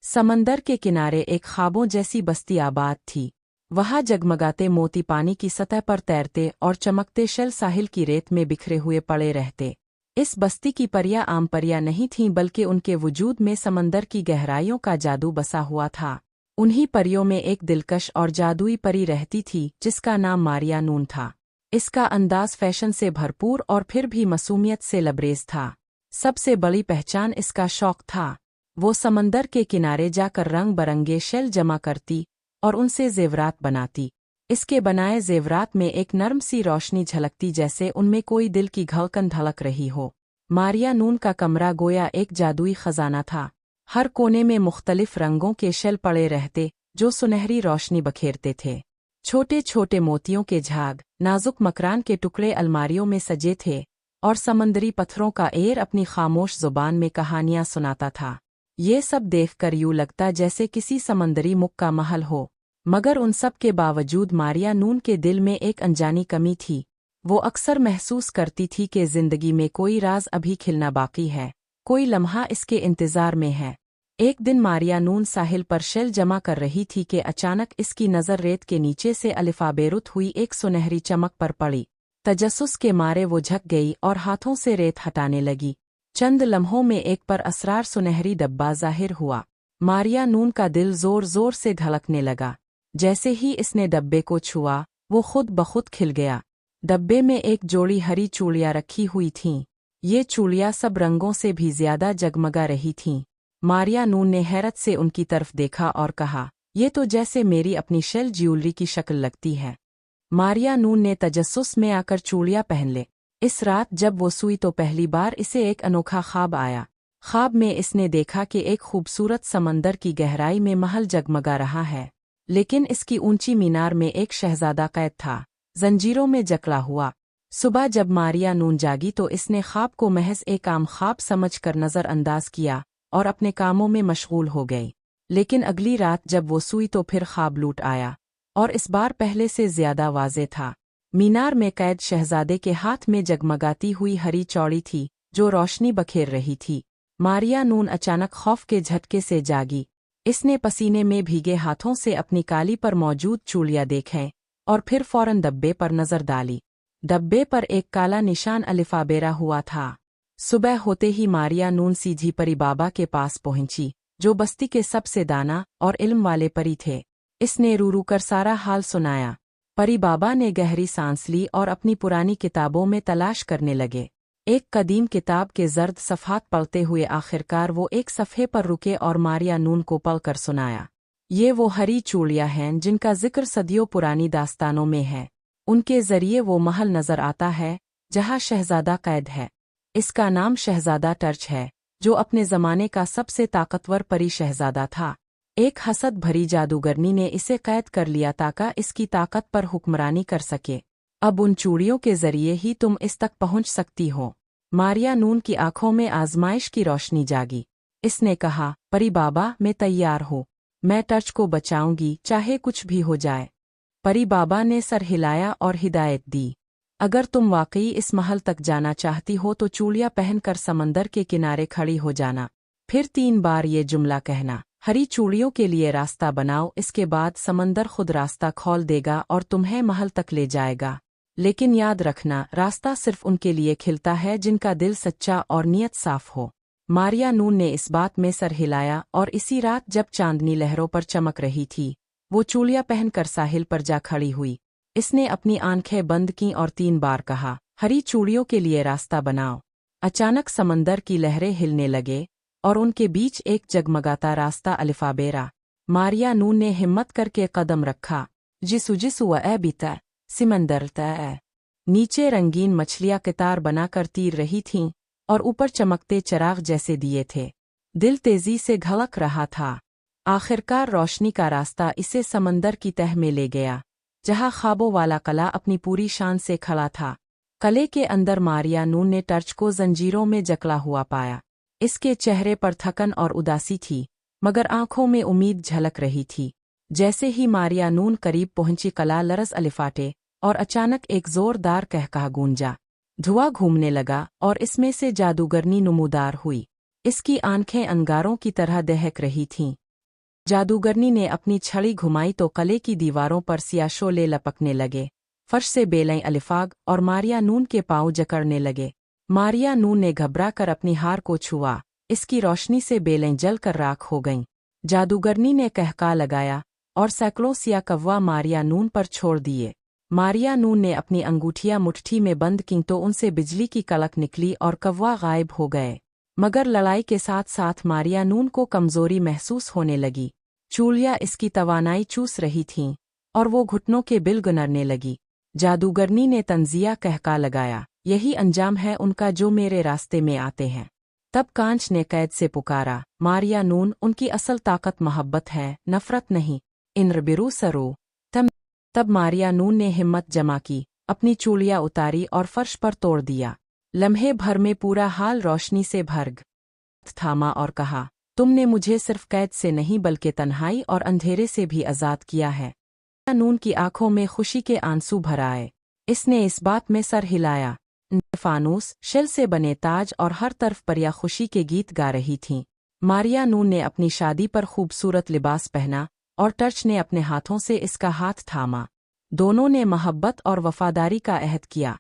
समंदर के किनारे एक ख्वाबों जैसी बस्ती आबाद थी। वहाँ जगमगाते मोती पानी की सतह पर तैरते और चमकते शेल साहिल की रेत में बिखरे हुए पड़े रहते। इस बस्ती की परियां आम परियां नहीं थीं, बल्कि उनके वजूद में समंदर की गहराइयों का जादू बसा हुआ था। उन्हीं परियों में एक दिलकश और जादुई परी रहती थी, जिसका नाम मारिया नून था। इसका अंदाज फैशन से भरपूर और फिर भी मासूमियत से लबरेज था। सबसे बड़ी पहचान इसका शौक था। वो समंदर के किनारे जाकर रंग बरंगे शेल जमा करती और उनसे जेवरात बनाती। इसके बनाए जेवरात में एक नर्म सी रोशनी झलकती, जैसे उनमें कोई दिल की धड़कन धड़क रही हो। मारिया नून का कमरा गोया एक जादुई खजाना था। हर कोने में मुख्तलिफ रंगों के शेल पड़े रहते, जो सुनहरी रोशनी बखेरते थे। छोटे छोटे मोतियों के झाग, नाजुक मकरान के टुकड़े अलमारियों में सजे थे, और समंदरी पत्थरों का एर अपनी खामोश जुबान में कहानियां सुनाता था। ये सब देखकर यूं लगता जैसे किसी समंदरी मुख का महल हो। मगर उन सब के बावजूद मारिया नून के दिल में एक अनजानी कमी थी। वो अक्सर महसूस करती थी कि जिंदगी में कोई राज अभी खिलना बाकी है, कोई लम्हा इसके इंतजार में है। एक दिन मारिया नून साहिल पर शेल जमा कर रही थी कि अचानक इसकी नज़र रेत के नीचे से अलिफाबेरुत हुई एक सुनहरी चमक पर पड़ी। तजस्सुस के मारे वो झक गई और हाथों से रेत हटाने लगी। चंद लम्हों में एक पर असरार सुनहरी डब्बा जाहिर हुआ। मारिया नून का दिल जोर जोर से धड़कने लगा। जैसे ही इसने डब्बे को छुआ, वो खुद बखुद खिल गया। डब्बे में एक जोड़ी हरी चूड़ियां रखी हुई थीं। ये चूड़ियां सब रंगों से भी ज्यादा जगमगा रही थीं। मारिया नून ने हैरत से उनकी तरफ देखा और कहा, ये तो जैसे मेरी अपनी शेल ज्वेलरी की शक्ल लगती है। मारिया नून ने तजस्सुस में आकर चूड़ियां पहन ले। इस रात जब वो सोई तो पहली बार इसे एक अनोखा ख्वाब आया। ख्वाब में इसने देखा कि एक खूबसूरत समंदर की गहराई में महल जगमगा रहा है, लेकिन इसकी ऊंची मीनार में एक शहजादा कैद था, जंजीरों में जकड़ा हुआ। सुबह जब मारिया नून जागी तो इसने ख्वाब को महज एक आम ख्वाब समझकर नज़रअंदाज किया और अपने कामों में मशगूल हो गई। लेकिन अगली रात जब वो सोई तो फिर ख्वाब लूट आया, और इस बार पहले से ज्यादा वाज़ेह था। मीनार में कैद शहजादे के हाथ में जगमगाती हुई हरी चौड़ी थी, जो रोशनी बखेर रही थी। मारिया नून अचानक खौफ के झटके से जागी। इसने पसीने में भीगे हाथों से अपनी काली पर मौजूद चूड़ियां देखें और फिर फौरन डब्बे पर नजर डाली। डब्बे पर एक काला निशान अलिफाबेरा हुआ था। सुबह होते ही मारिया नून सीधी परी बाबा के पास पहुंची, जो बस्ती के सबसे दाना और इल्म वाले परी थे। इसने रू रू कर सारा हाल सुनाया। परी बाबा ने गहरी सांस ली और अपनी पुरानी किताबों में तलाश करने लगे। एक कदीम किताब के जर्द सफ़हात पढ़ते हुए आखिरकार वो एक सफ़े पर रुके और मारिया नून को पढ़कर सुनाया। ये वो हरी चूड़ियां हैं जिनका जिक्र सदियों पुरानी दास्तानों में है। उनके जरिए वो महल नजर आता है जहाँ शहजादा कैद है। इसका नाम शहजादा टर्च है, जो अपने ज़माने का सबसे ताकतवर परी शहजादा था। एक हसद भरी जादूगरनी ने इसे कैद कर लिया ताकि इसकी ताकत पर हुक्मरानी कर सके। अब उन चूड़ियों के जरिए ही तुम इस तक पहुंच सकती हो। मारिया नून की आंखों में आजमाइश की रोशनी जागी। इसने कहा, परी बाबा, मैं तैयार हूँ। मैं टर्च को बचाऊंगी, चाहे कुछ भी हो जाए। परी बाबा ने सर हिलाया और हिदायत दी, अगर तुम वाकई इस महल तक जाना चाहती हो तो चूड़ियां पहनकर समंदर के किनारे खड़ी हो जाना। फिर 3 बार ये जुमला कहना, हरी चूड़ियों के लिए रास्ता बनाओ। इसके बाद समंदर खुद रास्ता खोल देगा और तुम्हें महल तक ले जाएगा। लेकिन याद रखना, रास्ता सिर्फ उनके लिए खिलता है जिनका दिल सच्चा और नीयत साफ हो। मारिया नून ने इस बात में सर हिलाया और इसी रात जब चांदनी लहरों पर चमक रही थी, वो चूड़ियां पहनकर साहिल पर जा खड़ी हुई। इसने अपनी आंखें बंद की और 3 बार कहा, हरी चूड़ियों के लिए रास्ता बनाओ। अचानक समंदर की लहरें हिलने लगे और उनके बीच एक जगमगाता रास्ता अलिफाबेरा। मारिया नून ने हिम्मत करके कदम रखा। जिसु जिसु व बीता सिमंदर तय। नीचे रंगीन मछलियां कतार बनाकर तीर रही थीं और ऊपर चमकते चिराग जैसे दिए थे। दिल तेजी से धड़क रहा था। आखिरकार रोशनी का रास्ता इसे समंदर की तह में ले गया, जहां ख्वाबों वाला कला अपनी पूरी शान से खड़ा था। कले के अंदर मारिया नून ने टर्च को जंजीरों में जकड़ा हुआ पाया। इसके चेहरे पर थकन और उदासी थी, मगर आंखों में उम्मीद झलक रही थी। जैसे ही मारिया नून करीब पहुंची, कला लरज़ अलिफाटे और अचानक एक जोरदार कहकहा गूंजा। धुआं घूमने लगा और इसमें से जादूगरनी नमूदार हुई। इसकी आंखें अंगारों की तरह दहक रही थीं। जादूगरनी ने अपनी छड़ी घुमाई तो कले की दीवारों पर सियाशोले लपकने लगे। फर्श से बेलें अलिफाग और मारिया नून के पांव जकड़ने लगे। मारिया नून ने घबरा कर अपनी हार को छुआ। इसकी रोशनी से बेलें जल कर राख हो गईं। जादूगरनी ने कहका लगाया और सैकड़ों सिया कव्वा मारिया नून पर छोड़ दिए। मारिया नून ने अपनी अंगूठियां मुट्ठी में बंद की तो उनसे बिजली की कड़क निकली और कव्वा गायब हो गए। मगर लड़ाई के साथ साथ मारिया नून को कमजोरी महसूस होने लगी। चूड़ियां इसकी तवानाई चूस रही थीं और वो घुटनों के बिल गुनरने लगी। जादूगरनी ने तंजिया कहका लगाया, यही अंजाम है उनका जो मेरे रास्ते में आते हैं। तब कांच ने कैद से पुकारा, मारिया नून, उनकी असल ताकत मोहब्बत है, नफरत नहीं। इनरबिरू सरो। तब मारिया नून ने हिम्मत जमा की, अपनी चूड़ियां उतारी और फर्श पर तोड़ दिया। लम्हे भर में पूरा हाल रोशनी से भर थामा और कहा, तुमने मुझे सिर्फ कैद से नहीं बल्कि तन्हाई और अंधेरे से भी आज़ाद किया है। नून की आंखों में खुशी के आंसू भर आए। इसने इस बात में सर हिलाया। फानूस, शिल से बने ताज और हर तरफ परिया खुशी के गीत गा रही थीं। मारिया नून ने अपनी शादी पर खूबसूरत लिबास पहना और टर्च ने अपने हाथों से इसका हाथ थामा। दोनों ने मोहब्बत और वफादारी का अहद किया।